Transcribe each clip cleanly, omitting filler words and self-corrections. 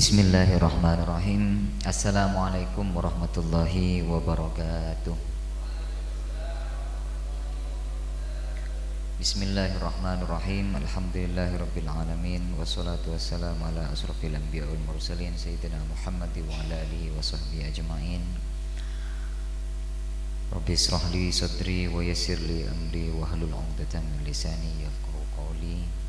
Bismillahirrahmanirrahim. Assalamualaikum warahmatullahi wabarakatuh. Bismillahirrahmanirrahim. Alhamdulillahirabbil alamin wassalatu wassalamu ala asrofil anbiya wal mursalin sayyidina Muhammad wa ala alihi wa sahbihi ajma'in. Rabbi israh li sadri wa yassir li amri wa hlul 'uqdatam min lisani yafqahu qawli.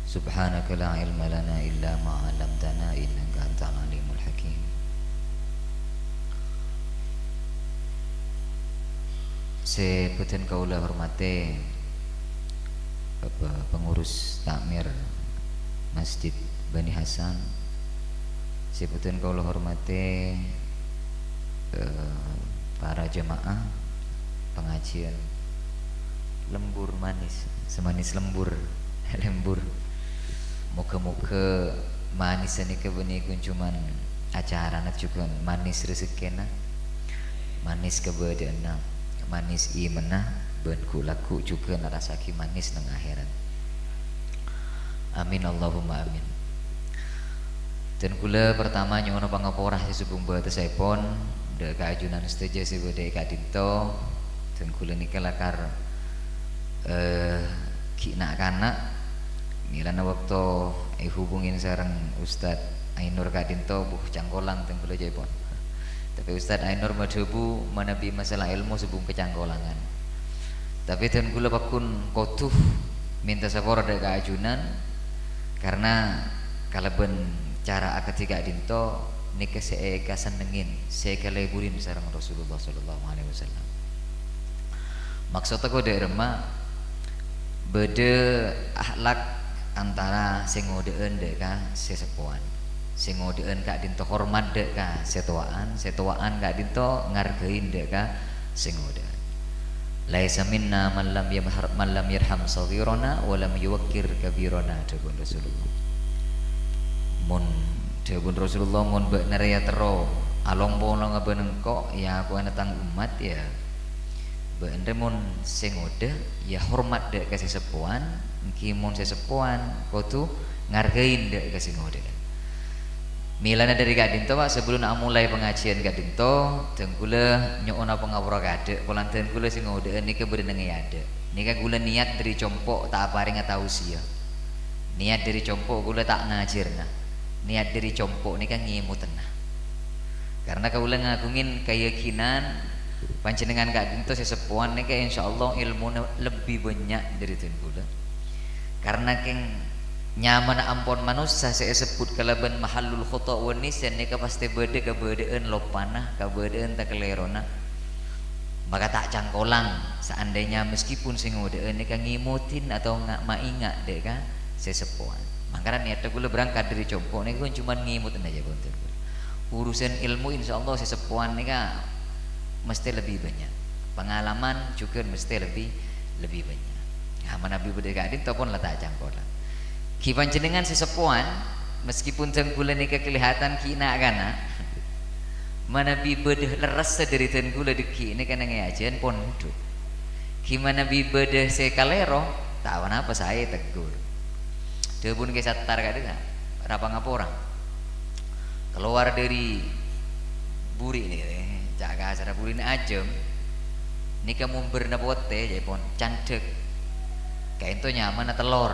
Subhanaka la ilma lana illa ma 'allamtana innaka antal alimul hakim. Sebutan kaula hormate Bapak pengurus takmir Masjid Bani Hasan. Sebutan kaula hormate para jemaah pengajian lembur manis, semanis lembur lembur. Muka-muka manis ini kebenikun cuman acara nak juga manis rezekina, manis kebedaana, manis imanah, ben kulaku juga narasaki manis nang akhirat. Amin Allahumma amin. Dan kula pertama nyono pangaporah sebelum bata saipon de kaajunan setuju sebede kadinto dan kula nika lakar kina kana nilana waktu hubungin sareng Ustad Ainur kadinto buh cangkolang teng kula jaipon. Tapi Ustad Ainur madhebu manabi masalah ilmu sebelum kecangkolangan. Tapi ten kula pakun kotuh minta sapora de kaajunan karena kaleben cara ketika dinto nika seeka senengin seeka leburin sareng Rasulullah sallallahu alaihi wasallam. Maksudnya kode remah bede akhlak antara sing ngodeun dek ka sesepuan, sing ngodeun kak dinto hormat dek ka setuaan kak dinto ngargein dek ka sing ngodeun. Laisa minna man lam yarham saghirana wa lam yuwaqqir kabirana dawuh Rasulullah. Mun dawuh Rasulullah mun bek neraya tero along pono ngabenengko ya aku anatang umat ya bener mun sing ngode ya hormat dek ka sesepuan, engki mun sesepuan kudu ngargain dek ka sing ngode. Milana dari kadinto Pak sebelum mulai pengajian kadinto teng kula nyuwun pangapura kadek kulanten kula sing ngode nika berenenge ade. Nika kula niat dari compok tak paring tausiah. Niat dari compok kula tak ngajirna. Niat dari compok nika ngimutenna. Karena kula ngagungin keyakinan panjenengan kak dinto sesepuan nika insyaallah ilmu lebih banyak dari kula. Karena keng nyaman ampun manusia saya sebut kalaban mahallul khata wa nisyan nika pasti bede kebedean lopanah kebedean tak kelerona. Maka tak cangkolang seandainya meskipun sing ngodeun nika ngimutin atau nggak maingat dek kan sesepuan. Makanya niat kula berangkat dari compok nika cuma ngimutin aja bonten. Urusan ilmu insyaallah sesepuan nika mesti lebih banyak, pengalaman juga mesti lebih banyak. Nah, manabi berdeka adin ataupun letak jangkola. Ki panjenengan sesepuan meskipun tengkula nika kelihatan kina kana, manabi bedah leres dari tengkula deki ini kan ngajian pon hidup. Ki manabi bedah sekalero, tawan apa saya tegur. Debun ke satar kadang rapang apa orang keluar dari buri nih. Jaga acara burin ajem nika mumber nabote jaipon candek kayak itu nyaman telur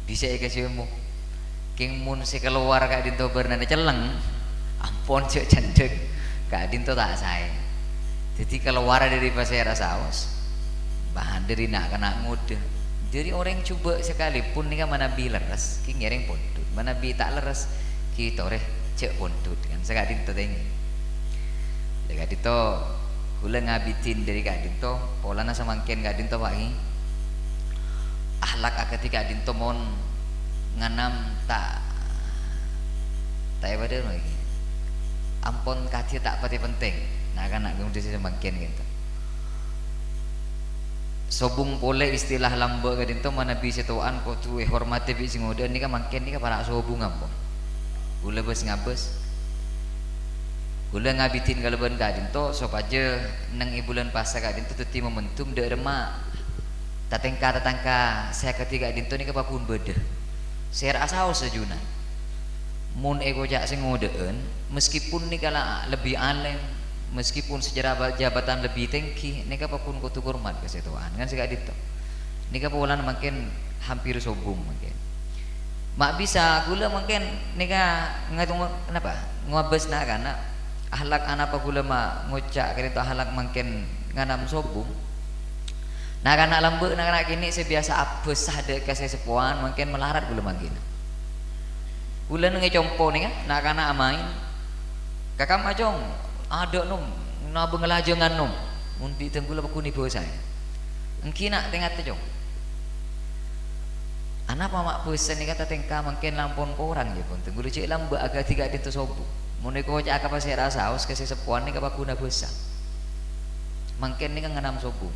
bisa kasih mu king mun si keluar kak dinto bernada celeng ampun cek candek kak dinto tak say jadi keluar dari pasir saus bahan dari nak kena ngude jadi orang coba sekalipun nika mana bi leres king ngereng pontut mana bi tak leres kita reh cek pontut kan sekak dinto tengi Kak Dinto kula ngabitin dari Kak Dinto polana samangken Kak Dinto wangi akhlak ketika Kak Dinto mon nganam tak pada lagi ampun kaji tak pati penting nah kan nak kemudian samangken gitu sobung pole istilah lamba Kak Dinto mana bisa tuan kau tuh hormati bisi ngoda nika mangken nika para sobung ampun kula bes ngabes kula ngabitin kaleban Kak Dinto sok aja nang ibulan puasa Kak Dinto teti momentum de remah tatengka saya ketiga Kak Dinto nika papun beda Saya rasa sejunan. Mun ego jak sing ngodeun meskipun nikala lebih alim, meskipun sejarah jabatan lebih tinggi, nika pun kutu hormat ke setuan kan sika dito. Nika polan makin hampir sombong makin. Mak bisa gula makin nika ngatung kenapa? Ngobes na kana ahlak anak apa gula mak ngocak kereta ahlak makin nganam sombong. Nah kana lembu nak kini sebiasa apes sade ke sepuan makin melarat gula makin. Gula nenge compo nih kan, nak kana amain. Kakak macong, ada nom, na bengelajengan nom, munti tenggula bakuni bosan. Engki nak tengah tejong. Anak mamak bosan ni kata tengka makin lampon korang je pun. Tenggula cek lamba agak tiga dintu sobu. Mune ko cak apa saya rasa aus kasih sepuan ni kabakuna bosan. Makin ni kan nganam sobu.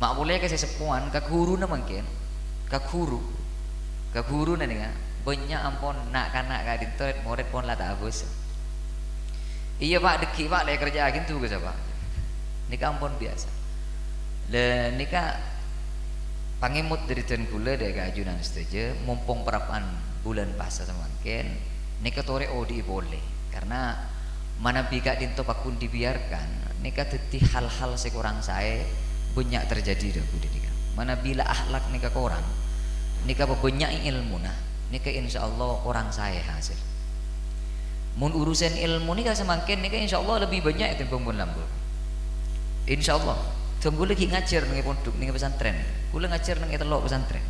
Mak boleh kasih sepuan ka guru na makin, ka guru na ni kan. Banyak ampun nak kanak ka dintu murid pun lah tak bosan. Iya pak deki pak lek kerja gitu ke siapa? Nika ampun biasa. Le nika pangimut dari ten gula dek ajunan setuju mumpung perapan bulan puasa semakin nika tore odi boleh karena mana bika dinto pakun dibiarkan nika teti hal-hal sekurang saya banyak terjadi dah budi nika. Mana bila akhlak nika korang nika banyak ilmu nah nika insyaallah orang saya hasil. Mun urusan ilmu ni kan semakin ni kan insyaallah lebih banyak itu pembun lambul. Insyaallah. Tunggu lagi ngajar nang pondok ning pesantren. Kula ngajar nang telok pesantren.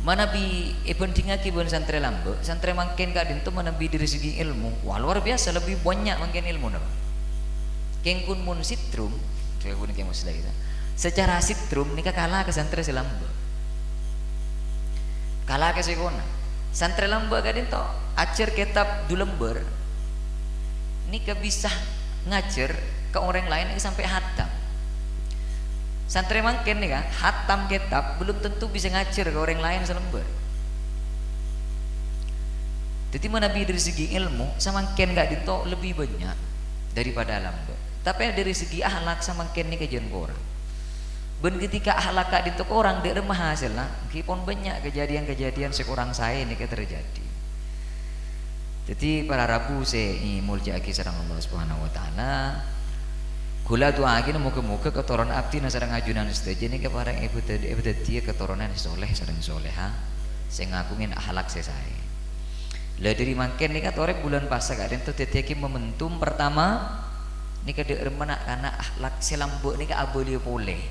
Mana bi ibendinga ki bon santri lambe, santri makin ka dintu mana bi dari segi ilmu. Wah luar biasa lebih banyak makin ilmu nah. Kengkun mun sitrum, coba kun keng musda kita. Secara sitrum ni kalah ke santri selambe. Kalah ke sekona. Santri lambe ka dintu ajar kitab du lembar ini bisa ngajar ke orang lain ini sampai hatam. Santri makin nih kan hatam kitab belum tentu bisa ngajar ke orang lain selembar. Jadi mana dari segi ilmu semakin gak dito lebih banyak daripada lembar. Tapi dari segi akhlak semakin nih kajian orang. Ben ketika akhlak gak dito orang dia remah hasil lah. Meskipun banyak kejadian-kejadian sekurang saya ini terjadi. Jadi para Rabu saya mulja aki sareng Allah Subhanahu wa taala. Kula doa aki muga-muga keturunan abdi sareng ajunan sedaja niki parang ibu dia keturunan soleh sareng soleha sing ngakungin akhlak sesae. Lah dari mangken nika tore bulan puasa gak enten tetiaki momentum pertama nika dek remena kana akhlak selambuk nika aboli boleh.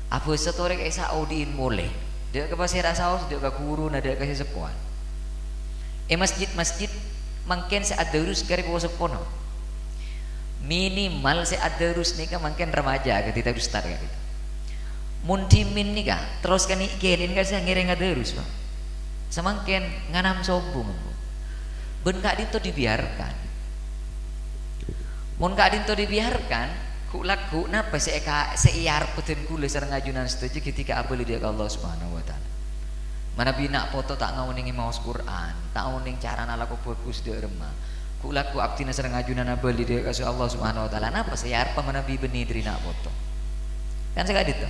Apa setore esa audin boleh. Dek ke pasir saus dek ke guru na dek ke sepuan. Masjid mungkin seadarus kari bawa sepono minimal seadarus nika mungkin remaja ketika ustad gitu muntimin nika terus kan ikirin kan saya ngiring adarus bang semakin nganam sombong ben kak dinto dibiarkan mun kak dinto dibiarkan ku laku napa seiyar puten kula sareng ajunan setuju ketika abeli dia Allah Subhanahu wa taala. Mana bina foto tak ngawuningi maos Quran, tak ngawuning cara nalaku bagus di remah. Kulaku abdina sareng ajunan abali di kasih Allah Subhanahu wa taala. Napa saya arpa mana bi beni dari nak foto. Kan sekali itu.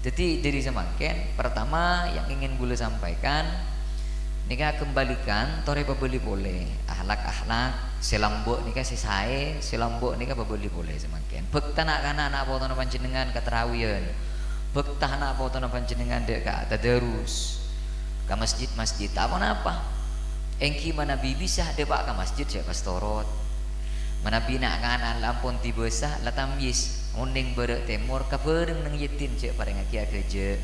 Jadi dari semakin pertama yang ingin gula sampaikan nika kembalikan tore babeli boleh. Akhlak selambuk nika sesae, selambuk nika babeli boleh semakin. Bekta nak kana anak foto panjenengan katerawian. Bektah nak foto panjenengan dek ka tadarus ka masjid apa engki mana bisa dek pak ka masjid siapa pastorot mana bina kan lampun tibesah la tamyiz unding berek temur ka bereng nang yetin cek pareng kia kerja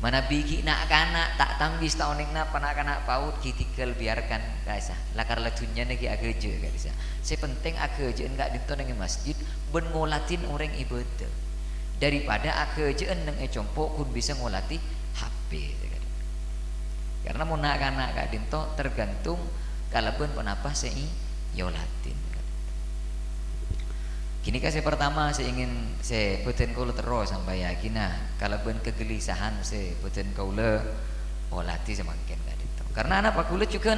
mana bigi nak kana tak tamyiz ta unding napa nak kana paut kitikal biarkan kaisa lakar latunnya niki ageje kaisa sepenting ageje enggak dinto nang masjid ben ngolatin orang ibadah daripada akejeun nang compo kun bisa ngolati HP karena mun nak kana ka dinto tergantung kalabeun penapa sei yolatin kini kasih pertama saya ingin saya beten kula terus sampai yakina kalabeun kegelisahan saya beten kula olati semakin ka dinto karena anak kula juga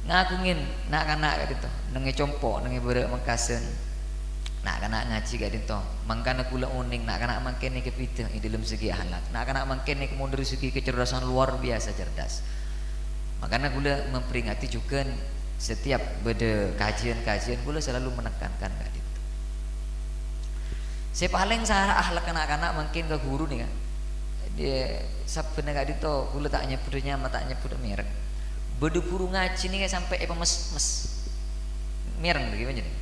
ngagungin nak kana ka dinto nang compo nang berek mekasen nak kana ngaji gak dinto mangkana kula uning nak kana mangkene kepite di dalam segi akhlak nak kana mangkene kemun dari segi kecerdasan luar biasa cerdas. Makanya kula memperingati juga setiap beda kajian-kajian kula selalu menekankan gak dinto saya paling sarah akhlak anak-anak mungkin ke guru nih kan dia sebenarnya gak dinto kula tak nyebutnya mah tak nyebut merek beda guru ngaji nih sampai mes mereng gimana nih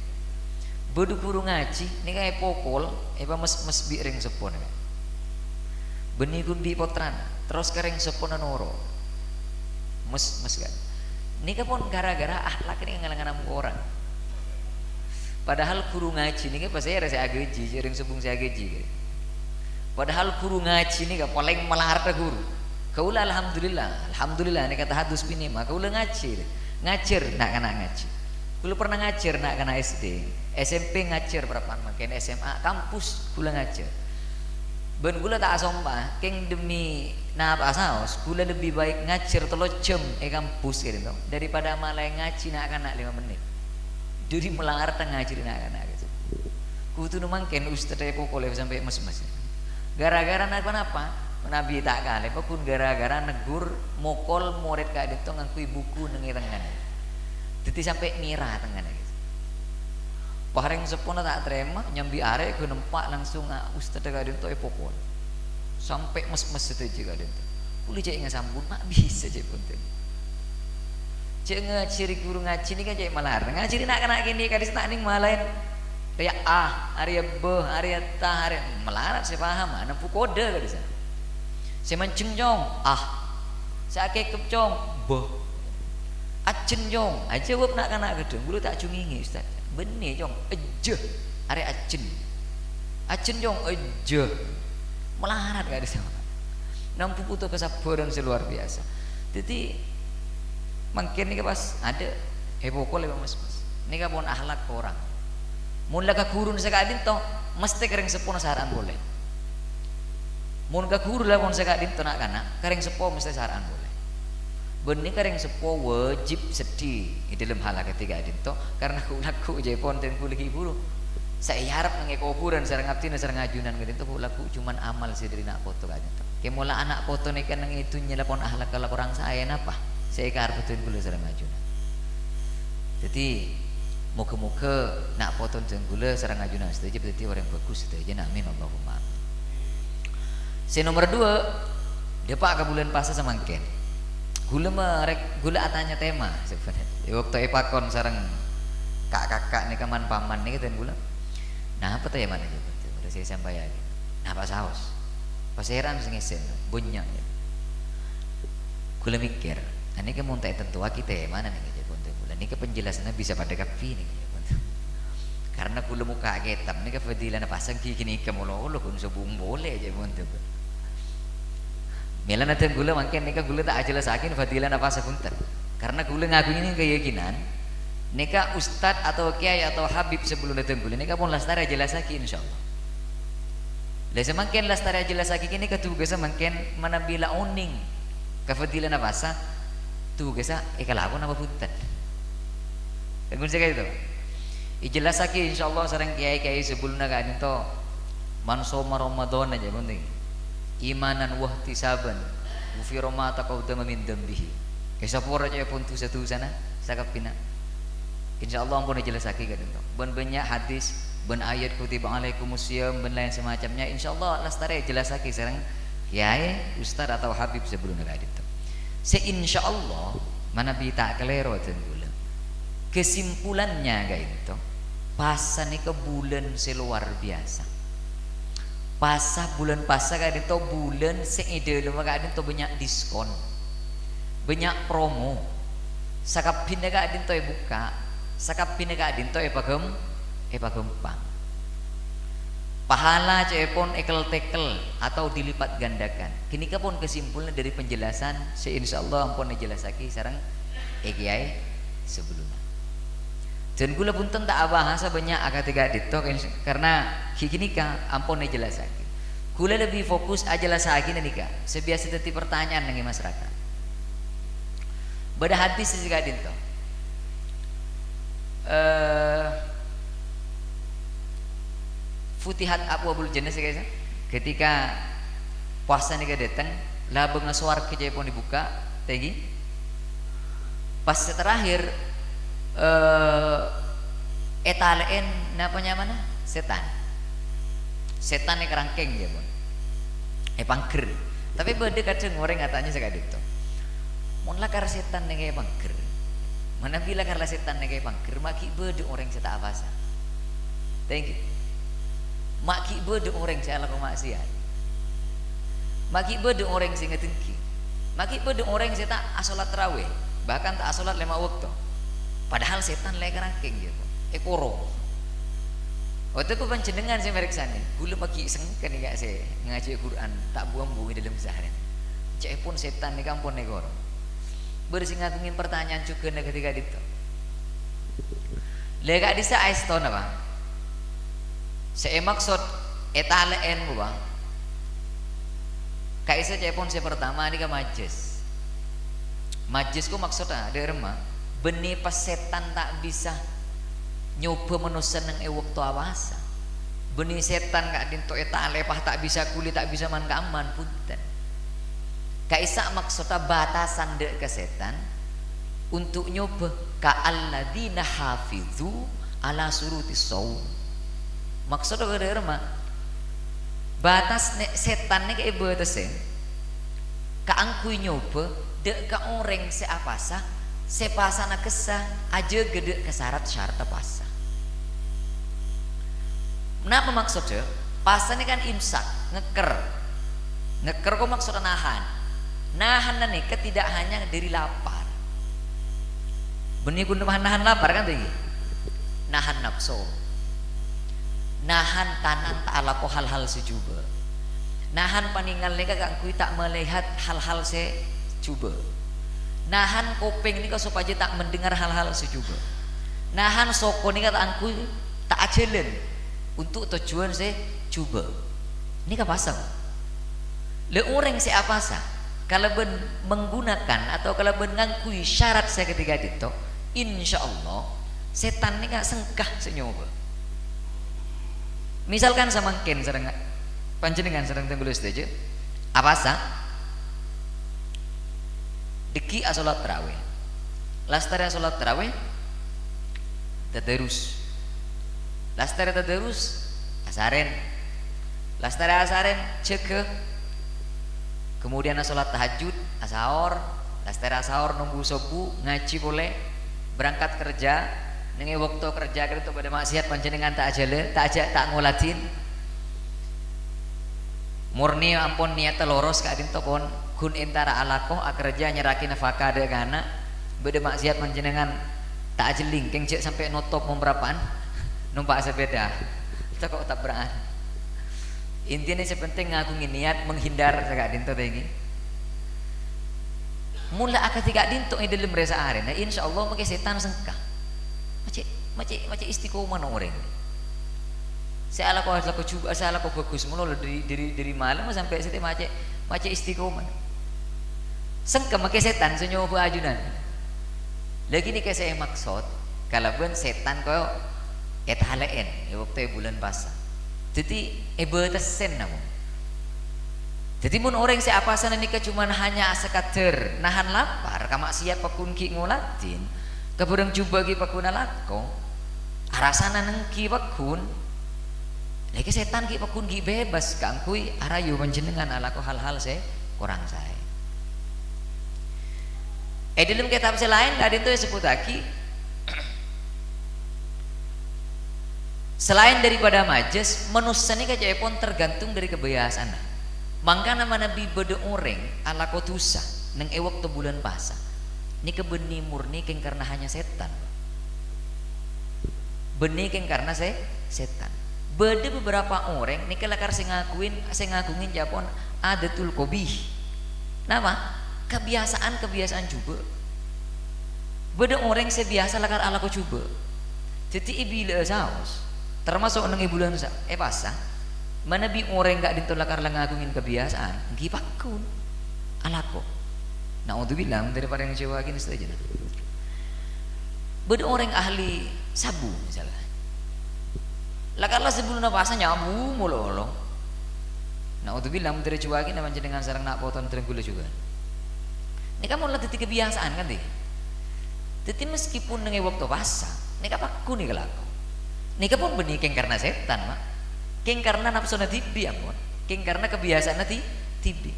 bodoh guru ngaji ini kayak pokol mes biring sepon benih gundi potran terus kering sepon noro mes kan ini pun gara-gara akhlak ini ngalang-ngalang orang padahal guru ngaji ini pas saya rasa agaji sering sebung saya agaji padahal guru ngaji ini paling melarta guru kaula alhamdulillah ini kata hadus bini mah kaula ngajar nak anak ngaji kula pernah ngajar nak kana SD SMP ngajar berapa makin SMA kampus kula ngajar ben kula tak asompa keng demi napa saos kula lebih baik ngajar 3 jam kampus gitu daripada malah ngaji nak kana 5 menit jadi melarta ngajar nak kana gitu kudu mangken ustaz e pokole sampai mes-mes gara-gara napa Nabi tak kali pun gara-gara negur mokol murid ka itu ngangkui buku nang tengan jadi sampai mirah tengan gitu pareng sepona tak terima nyambi arek ke nempak langsung ustaz ka itu pokol sampai mes-mes itu juga itu boleh cek ngasambun mak bisa cek punten cek ngaciri guru ngaji ni kan cek malar ngaciri nak kena gini kadis nak ning malain area A area B area ta area melarat saya paham ana pu kode kadis saya mancing jong saya kekep jong boh acen jong aja wep nak kena gedeng bulu tak cungingi ustaz benih jong aja area acen jong aja melarat gak ada nampu butuh kesabaran seluar biasa jadi mungkin ini pas ada pokok lewat mas ini kan pun akhlak orang mula ka guru saya kadin toh mesti kering sepon saran boleh mun ka guru lah pun saya kadin toh nak kana kering sepo mesti saran boleh benih kering sepo wajib sedih di dalam hal ketiga kadin toh karena kulaku jepon dan kuliki guru saya harap nang kuburan sareng abdi sareng ajunan kadin toh kulaku cuman amal sih dari nak foto kadin toh kemula anak foto nih kan nang itu nyelapon akhlak kalau orang saya napa saya karep betul gula sareng ajunan jadi muka-muka nak foto gula sareng ajunan saja berarti orang bagus saja amin Allahumma si nomor 2 dia pak ke bulan puasa semangken gula atanya tema sebenarnya waktu epakon sareng kakak nih kaman paman nih kan gula nah apa tuh ya mana juga udah saya sampaikan nah apa saus pas heran ngisen bunyak gula mikir ini kan mau tak tentu kita mana nih gula ini ke penjelasannya bisa pada kapi nih karena gula muka kitab ini ke fadilan pasang kini kemolo kun sebung boleh aja untuk Mila nanti gula mungkin nika gula tak jelas akin fadilan apa sepunten karena gula ngakuin ini keyakinan nika ustad atau kiai atau habib sebelum datang gula nika pun lastari jelas akin insyaallah lah semakin lastari jelas akin ini ketugas semakin menambila oning kefadilan apa sah tugasnya ikalaku nama punten kan saya itu jelas akin insyaallah sareng kiai-kiai sebelumnya kan itu mansoma Ramadan aja penting imanan wahtisaban ghufira ma taqaddama min dambihi kesapura aja pun tu satu sana sakapina insyaallah ampun jelasake kan itu ben banyak hadis ben ayat kutiba alaikumusiyam ben lain semacamnya insyaallah lastare jelasake sareng kiai ustaz atau habib sebelum ada itu se insyaallah mana bi tak kelero tenggula kesimpulannya ga itu pasan ni ke bulan seluar biasa pasah bulan pasah kadang tu bulan seide lama kadang tu banyak diskon banyak promo sakap pindah kadang tu buka sakap pindah kadang tu pagempang pahala cepon ekel tekel atau dilipat gandakan kini pun kesimpulan dari penjelasan insyaallah ampun dijelasake sareng kiai sebelumnya dan gula pun tak bahasa banyak akatiga ditok karena hikinika ampun jelas lagi gula lebih fokus aja lah lagi nika sebiasa teti pertanyaan nang masyarakat beda hadis juga ditok futihat abwabul jannah guys. Ketika puasa nih datang labeng suar ke pun dibuka tegi pas terakhir etalen napanya mana setan nih kerangkeng ya pun pangker tapi beda kadang orang katanya sekali itu mun lakar setan nih kayak pangker mana bila karena setan nih kayak pangker maki beda orang seta apa sah thank you maki beda orang saya lakukan maksiat maki beda orang sing ngetengki maki beda orang sing tak asolat tarawih bahkan tak asolat 5 waktu padahal setan lek rangking gitu ekoro waktu ku panjenengan saya meriksani gula maki sengken nih gak saya ngaji Quran tak buang-buang dalam sehari cek pun setan nih kampun negoro bersih ngagungin pertanyaan juga ketika itu lega disa ais tahun apa saya maksud etalen gua kaisa cepon saya pertama ini ke majis ku maksudnya ada remah benih pas setan tak bisa nyoba manusia nang waktu awasa benih setan gak dinto etale pah tak bisa kuli tak bisa man keaman punten kaisa maksudnya batasan dek ke setan untuk nyoba ka'alladzina hafizu ala suruti saum maksudnya ada remah batas setan nih kayak batasnya kaangkui nyoba dek ka orang seapasa sepasana kesah aja gede kesyarat pasa kenapa maksudnya pasa ini kan imsak ngeker kok maksudnya nahan nih tidak hanya dari lapar benih guna nahan lapar kan tadi nahan nafsu nahan tanan tak alako hal-hal sejuba nahan paninggal lega kangkui tak melihat hal-hal sejuba nahan kopeng ini kau supaya tak mendengar hal-hal sejuba nahan soko ini kata angkui tak ajelen untuk tujuan sejuba ini kah pasang le orang apa sah kalau ben menggunakan atau kalau ben ngangkui syarat saya ketika itu insya Allah setan ini gak sengkah senyoba misalkan samangken sedang panjenengan sedang tenggul setuju apa sah deki asolat tarawih lastari asolat tarawih tadarus lastari tadarus asaren lastari asaren ceke kemudian asolat tahajud asahor lastari asahor nunggu subuh ngaji boleh berangkat kerja nengi waktu kerja itu pada maksiat panjenengan tak ajale tak ajak tak ngolatin murni ampun niat loros ka adin tokon kun intara alakoh kerja nyerakin nafkah ada kana beda maksiat panjenengan tak ajeling keng cek sampai notop memberapaan numpak sepeda itu kok tak berani intinya sepenting ngagungin niat menghindar ka adin to tadi mula ketika adin to dalam resa arena insyaallah mungkin setan sengkah macam istiqomah orang. Saya harus laku coba, saya laku bagus mulu dari malam sampai situ macam istiqomah. Sengke make setan senyoba ajunan. Lagi ni saya maksud kalau pun setan kau etalaen waktu bulan puasa. Jadi batasen namun. Jadi mun orang siapa sana nikah cuma hanya sekadar nahan lapar, kamaksiat pakun ki ngolatin, keburang coba ki pakun alako. Arasana nengki pakun lagi setan ki pakun ki bebas kangkui arayu panjenengan alako hal-hal kurang saya dalam kitab selain tadi itu disebut lagi selain daripada majes manusia ini kaya pun tergantung dari kebiasaan maka nama nabi beda orang alako tusa neng waktu bulan puasa ini kebeni murni keng karena hanya setan benih keng karena setan beda beberapa orang ini kelakar saya ngagungin Japon adatul kobih nama kebiasaan juga beda orang biasa lakar ala ko coba jadi ibila saus termasuk nang bulan pasah mana bi orang gak ditolakar lang ngagungin kebiasaan gipakun ala ko nah untuk bilang daripada yang Jawa gini saja beda orang ahli sabu misalnya Lah kalau sebelum puasa nyamu mulu. Nah untuk bilang menteri cuaki nama jenengan sarang nak potong terenggulo juga. Ini kamu lah titik kebiasaan kan deh. Jadi meskipun dengan waktu puasa, ini kapaku nih kelaku. Ini pun benih keng karena setan mak, keng karena nafsu natibi ampun, keng karena kebiasaan tibi.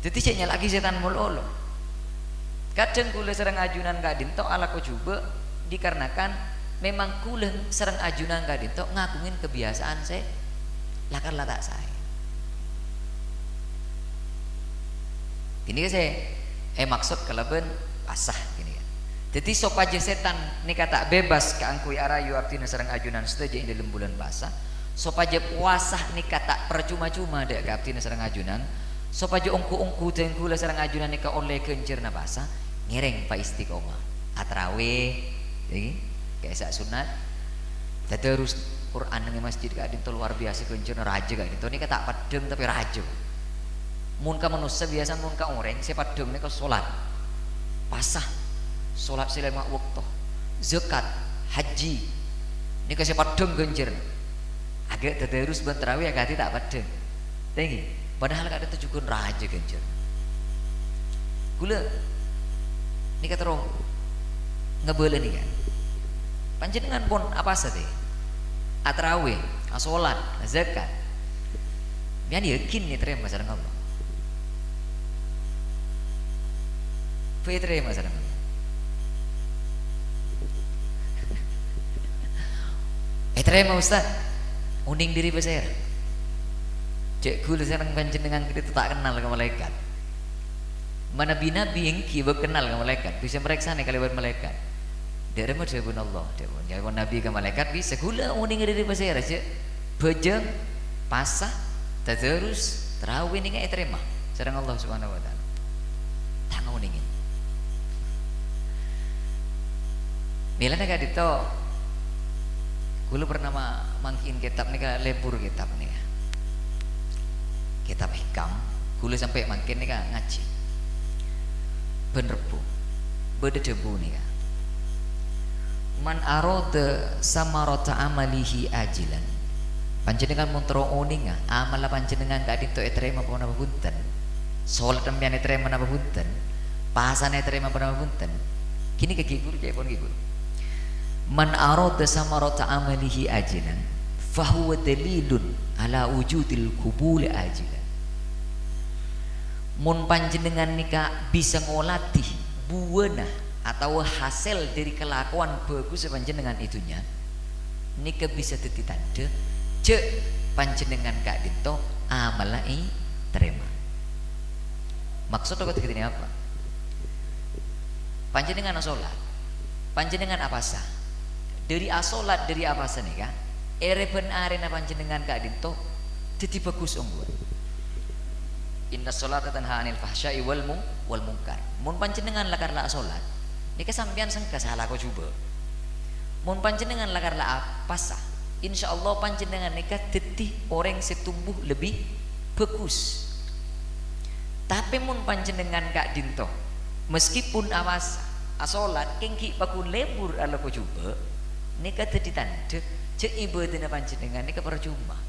Jadi ceknya lagi setan mulu. Kadang kula serang ajunan kadin tok ala ko coba dikarenakan memang kula serang ajunan kadin tok ngakungin kebiasaan saya lakar tak saya. Ini kan saya maksud kalau ben pasah gini kan. Jadi sopaja setan ni kata bebas keangkui arayu artinya serang ajunan setuju dalam bulan puasa. Sopaja puasa ni kata percuma-cuma dek artinya serang ajunan. Sopaja ongku-ongku dan kula serang ajunan ni ka oleh kencir na puasa. Ngereng pak istiqomah atraweh kayak sak sunat terus Quran dengan masjid kadin to luar biasa kencur raja kadin to ni kata padeng tapi raja mun ka manusia biasa mun ka orang saya padeng ni ka salat pasah salat selama waktu zakat haji ni ka saya padeng kencur agak terus bentraweh agak tak padeng tinggi padahal kadin tu juga raja kencur gula ini kata roh ngebelen nih kan panjenengan pun apa saja atraweh asolat zakat biar yakin nih terima sareng Allah terima sareng Allah terima Ustaz uning diri besar cek gula sareng panjenengan kita tak kenal ke malaikat mana nabi yang kiba kenal ke malaikat bisa meriksa nih kalian malaikat dari mana pun Allah dia pun nabi ke malaikat bisa gula uning dari pasir aja bejeng pasah terus terawih nih kayak terima sareng Allah subhanahu wa taala tang uningin milana gak dito gula pernah mangkin kitab nih ka lebur kitab nih kitab hikam gula sampai mangkin nih ka ngaji benerbu beda debu nih ya man aroda samarota amalihi ajilan panjenengan montro oninga amala panjenengan gak dinto etrema apa napa punten salat tempian etrema napa punten pasan etrema apa napa punten kini kegibur kayak pun gibur man aroda samarota amalihi ajilan fahuwa dalilun ala wujudil kubul ajilan mun panjenengan nika bisa ngolatih buana atau hasil dari kelakuan bagus panjenengan itunya nika bisa jadi tanda cek panjenengan kak dito amalai terima maksud aku ini apa panjenengan asolat panjenengan apa sah dari asolat dari apa sah nika ereben arena panjenengan kak dito jadi bagus ongguan inna sholata tanha anil fahsya'i wal munkar mun panjenengan lakar la salat nika sampean sengka salah ko coba mun panjenengan lakar la apasa insyaallah panjenengan nika tetih orang setumbuh lebih bagus tapi mun panjenengan kak dinto meskipun awas asolat kengki bakun lebur ala ko coba nika tadi tanda cek ibadahna panjenengan nika percuma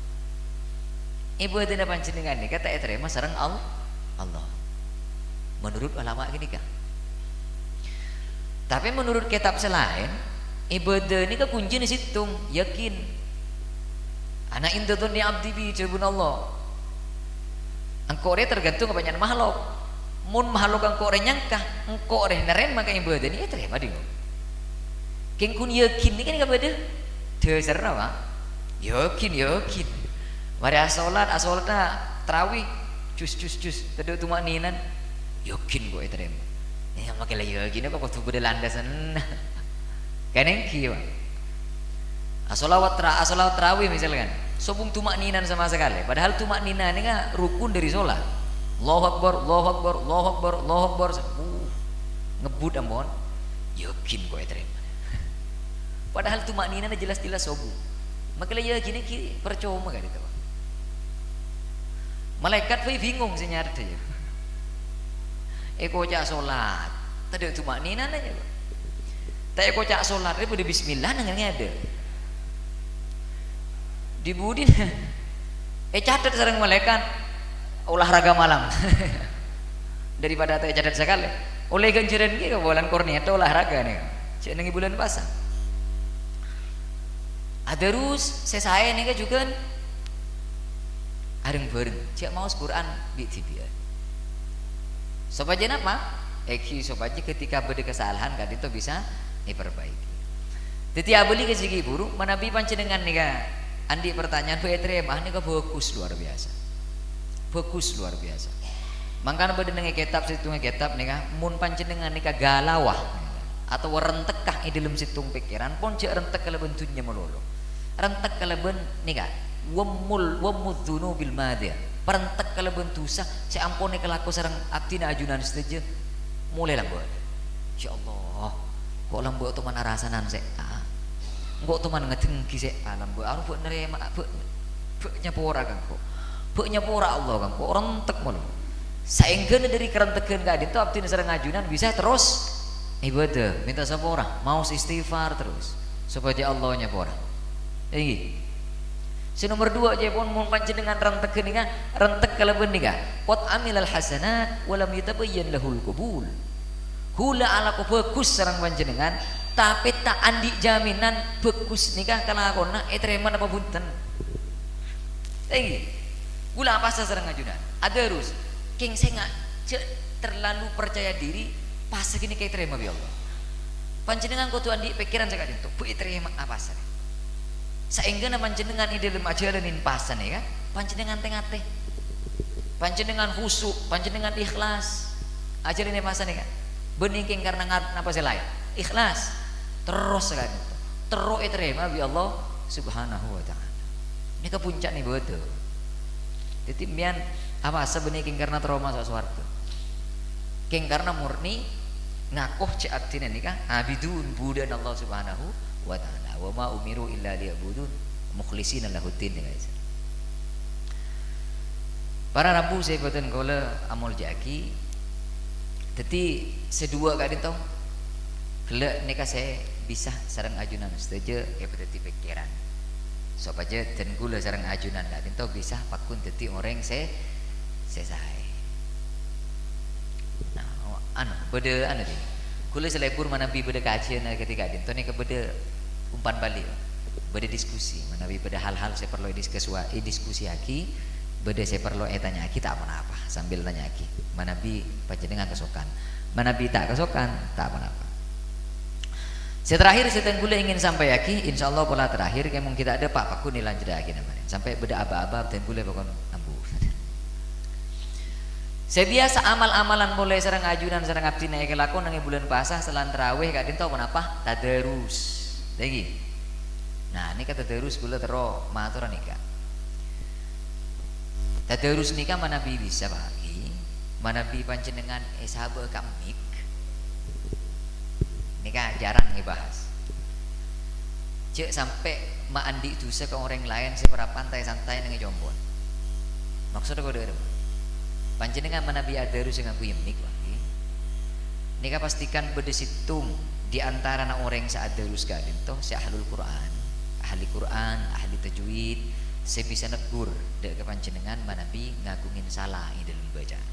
ibadah panjenengan ini kata terima sareng Allah menurut ulama gini kan tapi menurut kitab selain ibadah ini kunci di situ yakin anak indotun ni abdi bi jabun Allah engkau re tergantung kebanyakan makhluk mun makhluk engkau re nyangka engkau re nerima ke ibadah ini terima dia king kun yakin ini kan ibadah dasar apa yakin mari asolatnya terawih cus tadi tumak ninan yakin gue terima ya makin lagi yakin apa kau tuh beda landasan kaneng kiwa asolat terawih misalkan sobung tumak ninan sama sekali padahal tumak nina ini kan rukun dari solat Allahu Akbar ngebut ampun yakin gue terima padahal tumak nina jelas-jelas sobung makin lagi yakin ini percuma kan itu malaikat bingung sih nyari dia. Eko cak solat, tadi cuma nina aja. Tak eko cak solat, dia pada Bismillah nengangnya ada. di budin catat sareng malaikat olahraga malam daripada teh catat sekali oleh ganjaran ki ka bulan kurnia teh olahraga nih cek nengi bulan puasa adarus saya nih juga areng bareng cek mau Quran bi tibian sopajen apa sopajen ketika beda kesalahan kan itu bisa diperbaiki tetiap beli ke segi buruk manabi pancenengan nih ka andi pertanyaan terima nih ka bagus luar biasa mangkana beda nengi kitab situng kitab nih ka mun pancenengan nih ka galawah atau rentekah di dalam situng pikiran pun cek rentek kalau bentuknya melulu rentek kalau ben nih ka wamudzuno bil madya perentek kalau bentusa saya ampuni kelaku sareng abdina ajunan setuju mulai lah buat insyaallah kok lambu tu mana rasanan saya kok tu mana ngetengki saya lambu aku buat nerima buat nyapora kan kok buat nyapora Allah kan kok rentek mulu saengkeun dari kerentekeun ka ditu abdina sareng ajunan bisa terus ibadah minta sapora mau istighfar terus supaya Allah nyapora ini si nomor 2 aja pun mun panjenengan rentek nika rentek kalabeun nika qad amilal hasanat wa lam yatabayyan lahul qabul hula ala bagus sareng panjenengan tapi tak andi jaminan bagus nika kalakonna terima apa punten gula apa sareng ngajunan adarus king saya nggak terlalu percaya diri pas gini kayak terima bi Allah panjenengan kudu andi pikiran saya itu bu terima apa sih sehingga panjenengan ide dalam ajalanin pasan ya kan panjenengan tengah-tengah panjenengan khusyuk panjenengan ikhlas ajaline pasan ya kan beningking karena apa sih lain ikhlas terus kan terus terima bi Allah subhanahu wa ta'ala ini ke puncak nih betul jadi mian apa sebeningking karena trauma masuk swarga king karena murni ngakuh cek abdina nikah abidun budan Allah subhanahu wa ta'ala wa ma umiru illa liya'budun mukhlishina lahuddin guys. Para rabu saya boten kala amul jaki. Dadi sedua kadin tau. Gelek nika saya bisa sareng ajunan setuju ya berarti pikiran. Supaya den kula sareng ajunan kadin tau bisa pakun dadi orang saya Nah, anu beda anu deh. Kula selebur manabi beda kajian ketika kadin tau nika beda umpan balik beda diskusi manabi beda hal-hal saya perlu diskusi aki beda saya perlu tanya aki tak apa-apa sambil tanya aki manabi panjenengan kesokan manabi tak kesokan tak apa-apa saya terakhir saya tenggula ingin sampai aki insyaallah pola terakhir kayak mungkin kita ada pak paku nih lanjut aki namanya sampai beda aba-aba tenggula pokon ambu saya biasa amal-amalan mulai sareng ajunan sareng abdi naik lakon nang bulan puasa selan tarawih kadin tau kenapa tadarus lagi. Nah, ini kata tadarus kula tero matur nika. Tadarus nika manabi bisa bagi, manabi panjenengan sahabat kamik. Nika jarang dibahas. Cek sampai maandi dosa ke orang lain seberapa pantai santai nang jombon. Maksudnya kau dengar? Panjenengan manabi tadarus dengan kuyemik bagi. Nika pastikan bedesitung di antara orang saat darus gadin toh si ahlul Quran ahli tajwid saya bisa negur dek kepanjenengan manabi ngagungin salah di dalam bacaan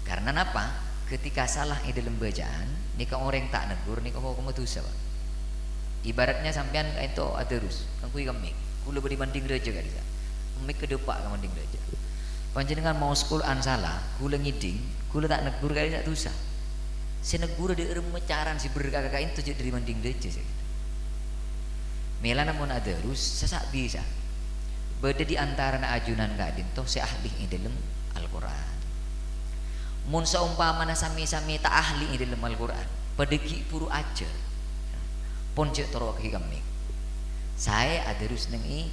karena apa ketika salah di dalam bacaan nika orang tak negur nika mau dosa Pak ibaratnya sampean itu adarus kan kui kemik kula beri banding raja kan mik ke depak ka banding raja panjenengan mau Quran salah kula ngiding kula tak negur kali tak dosa senegur di mecaran si berkakak itu jadi dari manding deje sih. Mela namun ada rus sesak bisa. Beda di antara na ajunan gadin toh si ahli di dalam Al-Quran. Mun seumpama na sami-sami tak ahli di dalam Al-Quran. Pedeki puru aja. Pon cek toro kaki kami. Saya ada rus nengi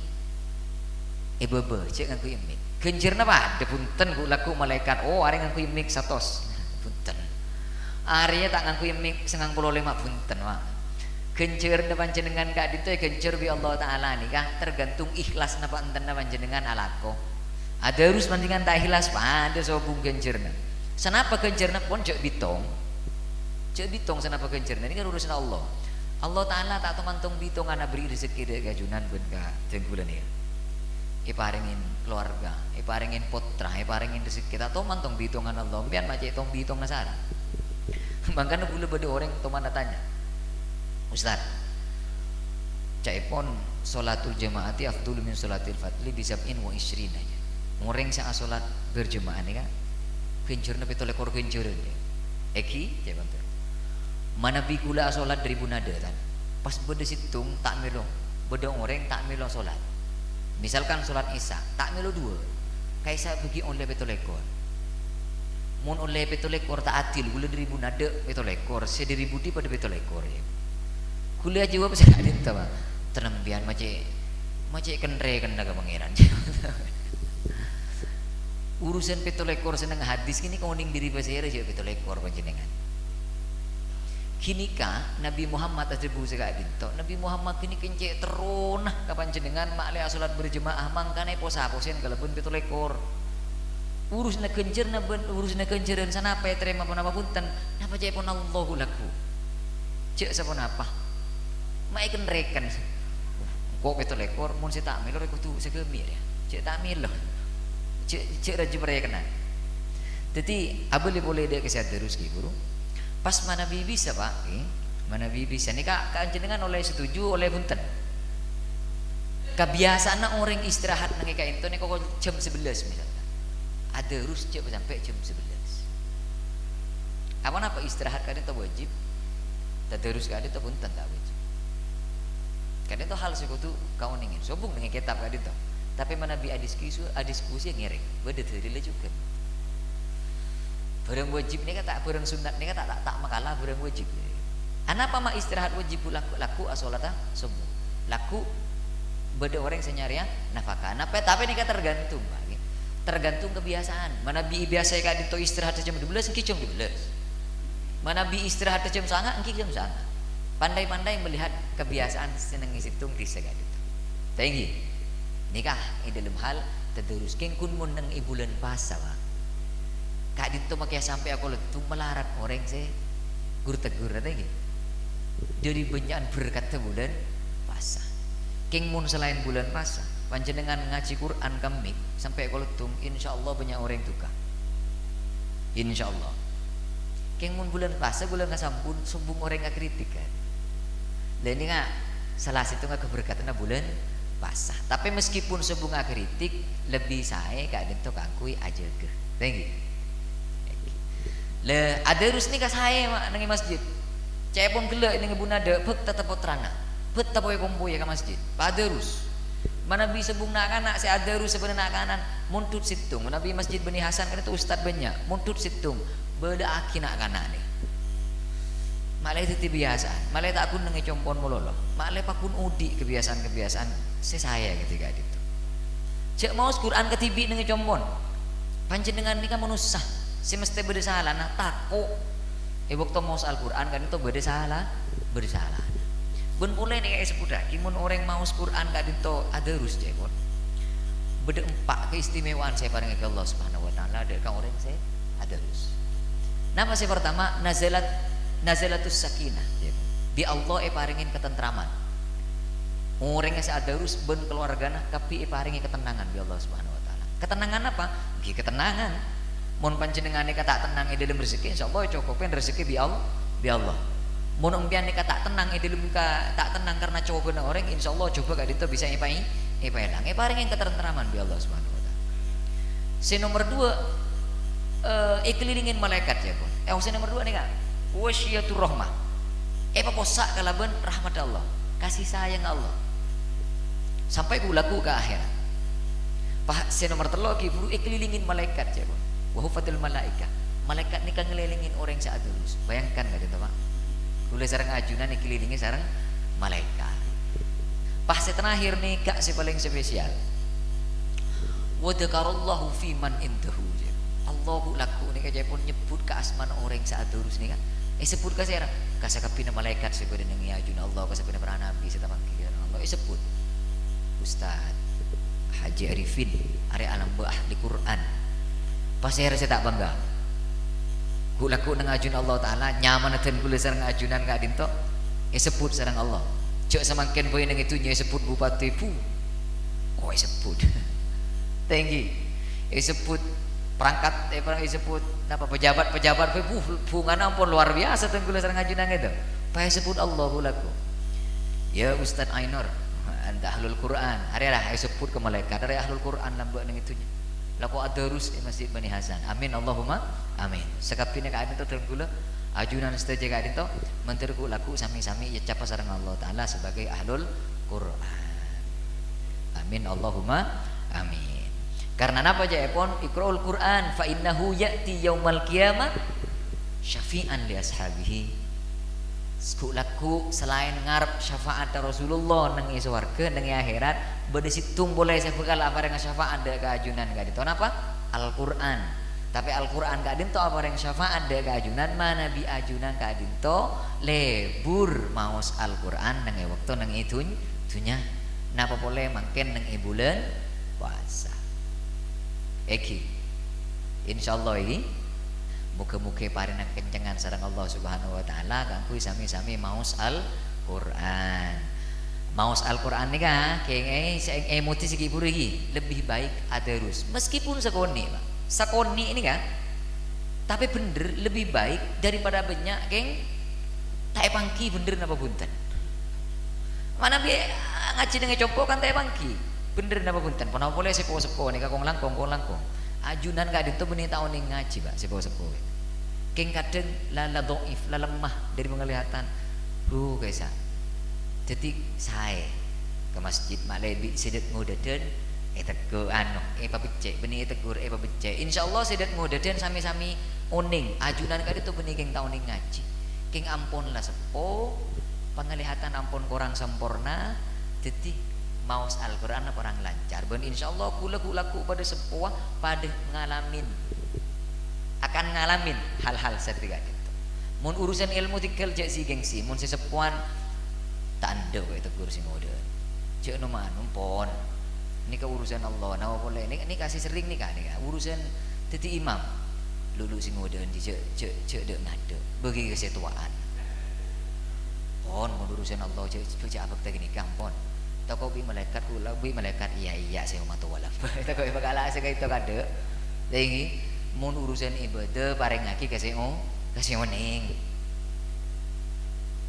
bebe cek ngaku imik. Genjer napa? Depunten ku laku malaikat. Oh are ngaku imik satos. Punten. Arya tak ngaku mik 95 punten Pak. Gencer panjenengan kak ditu gencer bi Allah taala nikah tergantung ikhlas napa enten panjenengan alako. Ada harus panjenengan tak ikhlas pada sobung gencerna. Senapa gencerna pun cek bitong. Cek bitong senapa gencerna ini kan urusan Allah. Allah Ta'ala tak temantung bitung anak beri rezeki dek gajunan ben ka tenggulan ya. Iparingin keluarga, iparingin putra, iparingin rezeki kita to mantong bitungan Allah, biar macam tong bitung nasara. Makanya gula bade orang to mana tanya. Ustaz, caipon salatul jamaati afdulu min salatil fadli bi sab'in wa ishrina aja. Ngoreng sa salat berjemaah ni kan. Kencurna petole kor kencurun dia. Eki caipon tu. Mana bi kula salat 1000 nada kan. Pas bede situng tak melo, bede orang tak melo salat. Misalkan salat Isya, tak melo 2. Kaisa pergi oleh petole kor. Mun oleh petole kor tak atil gula 1000 nada petole kor, se 1000 di pada petole kor ya. Kuliah jawab saya ada tahu tenembian macam kenre kena ke pangeran. Urusan petolekor seneng hadis kini kau ning diri pasir aja petolekor panjenengan. Kini ka Nabi Muhammad atribu sekali itu. Nabi Muhammad kini kencet teronah kapan jenengan makle salat berjemaah mangkane posa-posen kalebun petolekor. Urusna kencer na ben urusna kenceran sana apa terima pun apa punten. Napa jaya pun Allahu laku. Cek sapon apa? Maiken reken kok betul ekor mun si tak melo rek tu segemi dia cek tak melo cek raju mereka kena jadi abeli boleh dia kesehatan terus guru pas mana bisa pak mana bisa ni kak jenengan oleh setuju oleh punten kebiasaan orang istirahat nang kayak itu ni kok jam 11 misalnya ada terus cek sampai jam 11 apa istirahat kadang tak wajib tak terus kadang tak punten tak wajib. Kadang itu hal sekutu kau ningin, sobung dengan kitab kadang itu. Tapi mana bi diskusi ngerek, beda terila juga. Barang wajib ni kata barang sunat ni kata tak makalah barang wajib. Anapa mak istirahat wajib laku asolata subuh. Laku beda orang senyarian nafkah. Napa tapi ni kata tergantung lagi. Tergantung kebiasaan. Mana bi biasa kadang itu istirahat jam 12, engki jam 12. Mana bi istirahat jam 9, engki jam 9. Pandai-pandai melihat kebiasaan seneng isitung di segala itu. Tinggi. Nikah dalam hal terus kengkun mun nang ibulan puasa wa. Kak dito makia sampai aku letung melarat orang saya gur tegur tinggi. Jadi banyak berkat bulan puasa. Keng mun selain bulan puasa, panjenengan ngaji Quran kami sampai aku letung insyaallah banyak orang tukar. Insyaallah. Keng mun bulan puasa bulan ngasampun sumbung orang ngakritik kan. Dan ini nggak salah satu nggak keberkatan bulan puasa. Tapi meskipun sebunga kritik lebih saya kak dentok akui aja ke, tinggi. Le ada terus nih kak saya mak nengi masjid. Caya pun gelak nengi bunada, pek tetap potrana, pek tetap kombo ya ke masjid. Pada terus. Mana bisa bung nak anak saya ada terus sebenarnya kanan muntut situng. Nabi masjid Bani Hasan kan itu ustad banyak muntut situng. Beda aki nak kanan nih. Malai itu biasa, malai tak pun nengi compon mololo, malai pakun udi kebiasaan saya ketika itu. Cek mau Quran ketibi nengi compon, panjenengan ini kan manusia, semesta bersalah, nah takut. Waktu mau Al Quran kan itu bersalah. Bun boleh nih kayak sepudak, kimun orang mau Quran kan itu ada terus cekon. Beda 4 keistimewaan saya paling ke Allah Subhanahu Wa Taala ada kang orang saya ada terus. Nama saya pertama nazalatus sakinah bi Allah paringin ketentraman orang yang sadarus ben keluargana tapi paringin ketenangan bi Allah Subhanahu wa taala. Ketenangan apa? Ki ketenangan mun panjenengane kata tenang di dalam rezeki insyaallah cukupin rezeki bi Allah. Mun umpian ni kata tenang di dalam tak tenang karena coba orang insyaallah coba gak itu bisa ipai lang paringin ketentraman bi Allah Subhanahu wa taala. Si nomor 2 ikelilingin malaikat ya pun. Si nomor 2 nih Kak. Wasyiatur rahmah. Posak kalaban rahmat Allah, kasih sayang Allah. Sampai kulaku ke akhirat. Pak si nomor 3 lagi buru ikelilingin malaikat ya. Wa hufatul malaika. Malaikat ni kan ngelilingin orang saat terus. Bayangkan enggak itu, Pak? Kula sareng ajunan ikelilingi sareng malaikat. Pas terakhir nih Kak si paling spesial. Wa dzakarallahu fi man indahu. Allahu laku nih kayak pun nyebut ke asman orang saat terus nih kan. Sebut ke saya kasakapina malaikat sebagai nengi ajun Allah kasapina para nabi serta panggilan Allah sebut Ustaz Haji Arifin are alam bah di Quran pas saya tak bangga ku laku nang ajun Allah taala nyaman ten kula sareng ajunan ka dinto sebut sareng Allah cek semakin poin yang itu nya sebut bupati pu kok sebut tinggi sebut perangkat perang sebut apa pejabat bungana ampun luar biasa tenggula sareng ajunan itu payah sebut Allah bulaku ya Ustaz Ainur anda ahlul Quran hari lah sebut ke malaikat dari ahlul Quran lambak nang itunya laku adarus Masjid Bani Hasan amin Allahumma amin sekapine ka adin to tenggula ajunan seteja ka adin to menterku laku sami-sami ya capa sareng Allah taala sebagai ahlul Quran amin Allahumma amin karena napa jaepon iqraul Quran fa innahu ya'ti yaumal qiyamah syafi'an li ashabihi laku selain ngarep syafaat Rasulullah nang swarga nang akhirat bade situng boleh saya bekal apa dengan syafaat da keajunan ka diton apa Al-Qur'an tapi Al-Qur'an ka dinto apa yang syafaat da keajunan mana bi ajunan ka dinto lebur maos Al-Qur'an nang waktu nang itunya napa boleh mangken nang bulan puasa iki insyaallah iki muga-muga parina kencengan sareng Allah Subhanahu wa taala kanggo sami-sami maos Al-Qur'an. Maos Al-Qur'an nika kenging emosi segi iki lebih baik adarus. Meskipun sakoni, Pak. Sakoni ini kan tapi bener lebih baik daripada banyak geng tak pangki bener napa punten. Mana bi ngaji dengan copo kan tak pangki. Bener napa punten. Panapa boleh sepo-sepo nika kong langkong. Ajunan gak dinto benih tahun ini ngaji Pak sepo-sepo keng kadang lala doif lala lemah dari penglihatan guys jadi saya ke masjid malebi sedet ngodaden tegur pabecek benih tegur pabecek insyaallah sedet ngodaden sami-sami oning ajunan gak dinto benih keng tahun ini ngaji keng ampun lah sepo penglihatan ampun kurang sempurna jadi maos Al-Quran orang lancar ben insyaallah kula-kulaku pada sepuah pada akan ngalamin hal-hal seperti itu mun urusan ilmu tikel cek si gengsi mun sesepuan tak anda kok tegur si mode cek no man umpon ini ke urusan Allah nawa boleh ini kasih sering nih kan urusan teti imam lulu si mode di cek dek ngade bagi kesetuaan pon mun urusan Allah cek apa kita gini kampon toko bi malaikat kula bi malaikat iya saya matu wala toko bagala saya itu kade tinggi mun urusan ibadah pareng ngaki kasih oning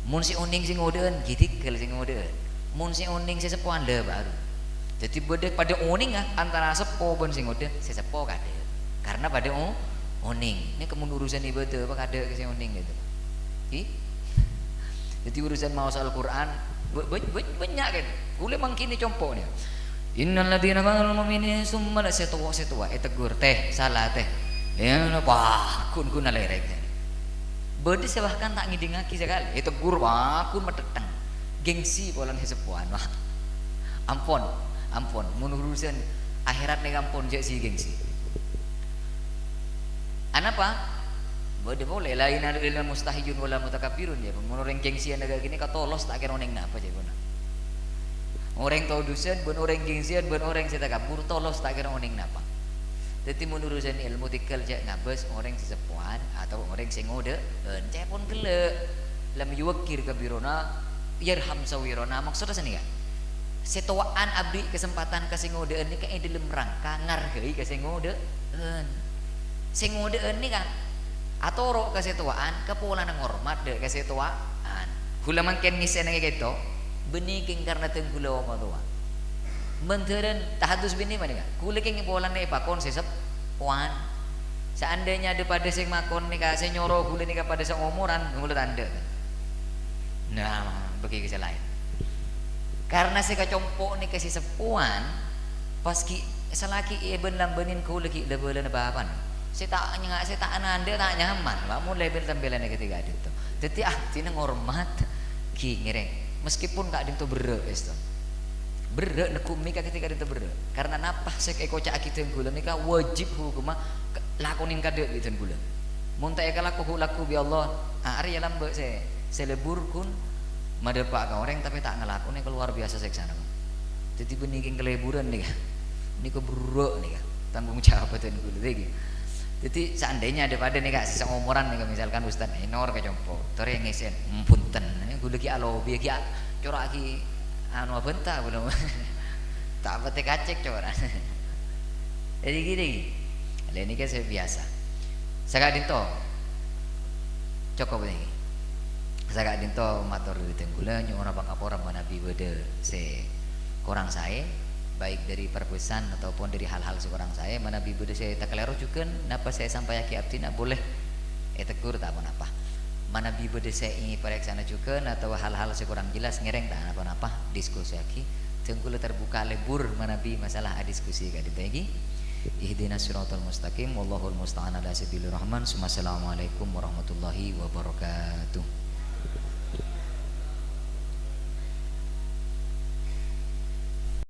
mun si oning sing ngodeun gitikkel sing ngodeun mun si oning sesepuan le baru jadi beda pada oning antara sepo ben sing ngodeun sesepo kade karena pada oning ini kemun urusan ibadah apa kade kasih oning gitu jadi urusan maos Al-Qur'an banyak kan kule mangkini compo nih innal ladzina qalu mu'minin summa la setua tegur teh salah teh ya wah kun lerek bede sebahkan tak ngidingaki sekali tegur wah kun meteteng gengsi polan sepuan wah ampun mun urusan akhirat nih ampun jek si gengsi anapa bode boleh lain ada ilmu mustahijun wala mutakabbirun ya mun orang gengsian daga gini katolos tak kira oneng napa je beuna orang tau dusen ben orang gengsian ben orang setakabur tolos tak kira oneng napa dadi mun urusan ilmu tikel cek ngabes orang sesepuan atau orang sing ngode cek pun gele lam yuwakir kabirona yarham sawirona maksudnya sini kan setuaan abdi kesempatan ka sing ngodeun ni kae dalam rangka ngargai ka sing ngodeun ni kan atau rok kesetuaan kepulan ng hormat de kesetuaan gula mangken ngisen nga gitu beniking karena tenggula wa tua menteren tahadus bini mana kan gula king pulan na ipakon sesepuan seandainya ada pada sing makon ni ka senyoro gula ni ka pada sa umuran ngulut anda nah bagi kesalahan karena si kacompo ni kasi sepuan paski salaki iben lang benin ko lagi lebelan bapan saya tak anda tak nyaman kamu level tampilan ketiga itu jadi tina ngormat ki ngireng meskipun gak dinto bere itu bere nekum nika ketika dinto bere karena napa sek eko cak kita gula nika wajib hukumah lakonin kade itu gula munta eka laku bi Allah ari lambe saya lebur kun madepak ka orang tapi tak ngelakoni keluar biasa seksana jadi beniking keleburan nih nika bere nika tanggung jawab itu gula lagi Jadi seandainya daripada nih kak seumuran nih misalkan Ustaz Ainur ke jompo, tori ngesen punten, gue lagi alobi lagi corak lagi anu bentar belum, tak pete kacek corak. Jadi gini, ini kan saya biasa. Saya dinto, cukup ini. Saya dinto matur di tenggula nyuwun pangapura Nabi bede se kurang saya. Baik dari perpesan ataupun dari hal-hal sekurang saya mana bibu saya tak keliru juga napa saya sampai aki abdi nak boleh tegur tak apa-apa mana bibu saya ingin pereksana juga atau hal-hal sekurang jelas ngereng tak apa-apa diskusi aki tenggula terbuka lebur mana bi masalah diskusi kak ditagi ihdinas siratal mustaqim wallahul musta'an ala sabilir rahman. Assalamualaikum warahmatullahi wabarakatuh.